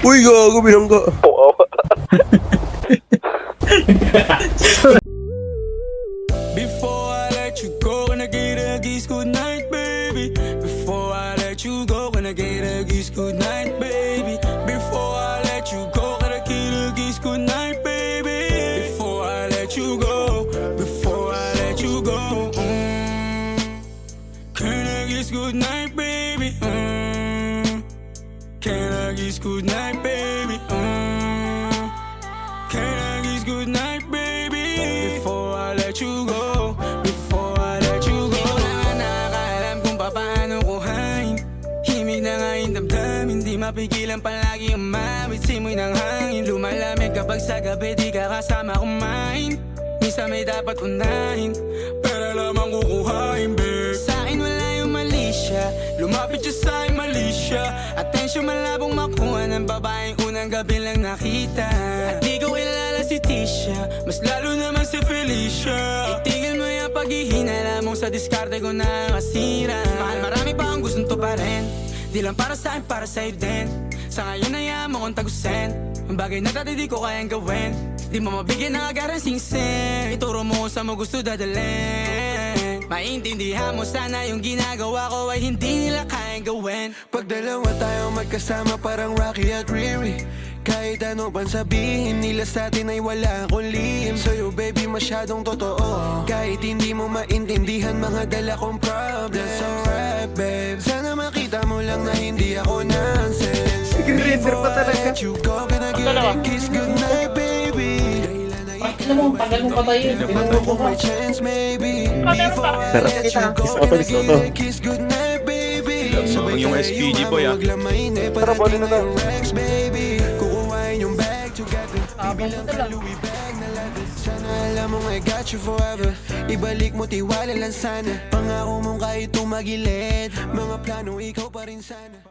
Uy, gago, binangga. Before I let you go, gonna get a kiss good night, baby. Before I let you go, gonna get a kiss good night, baby. Before I let you go, gonna get a kiss good night, baby. Before I let you go, before I let you go, can I kiss good night, baby? Can I kiss good night, baby? Can I kiss good night, baby? Before I let you go, before I let you go. Di ko na nga nakakaalam kung paano kuhain. Himig na nga yung damdamin, di mapigilan palagi umawit. Simoy ng hangin, lumalamig kapag sa gabi di ka kasama kumain. Minsan may dapat unahin, pero lamang kukuhain, babe. Sa akin wala yung mali siya, lumapit siya sa akin mali siya. Atensyon malabong makuha ng babaeng unang gabi lang nakita. At di ko kilala si Tisha, mas lalo naman si Felicia. Itigil mo yung paghihinala mong sa diskarte ko na masira. Mahal, marami pa ang gustong to pa rin, di lang para sa akin, para sa'yo din. Sa ngayon hayaan mo kong tagusin ang bagay na dati di ko kayang gawin. Di mo mabigyan ng agarang singsing, ituro mo sa mo gusto dadalhin. Maintindihan mo sana yung ginagawa ko ay hindi nila kayang gawin. Pag dalawa tayo magkasama parang Rocky at Riri, kahit ano pang sabihin nila sa atin ay wala akong lihim. Sa'yo baby masyadong totoo, kahit hindi mo maintindihan mga dala kong problems. That's alright babe, sana makita mo lang na hindi ako nonsense. Before I let you go, gonna get a kiss goodnight baby. Alam mo, tagal mo pa tayo. Tinanong ko may chance maybe. Before I let you go, gonna get a kiss goodnight baby. Sabay yung tayo SPG boy, habang maglamain para di na Rex baby. Kukuhain yung bag together, bibilang ka Louis bag na leather. Sana alam mong I got you forever, ibalik mo tiwala lang sana. Pangako mong kahit tumagilid, mga plano ikaw pa rin sana.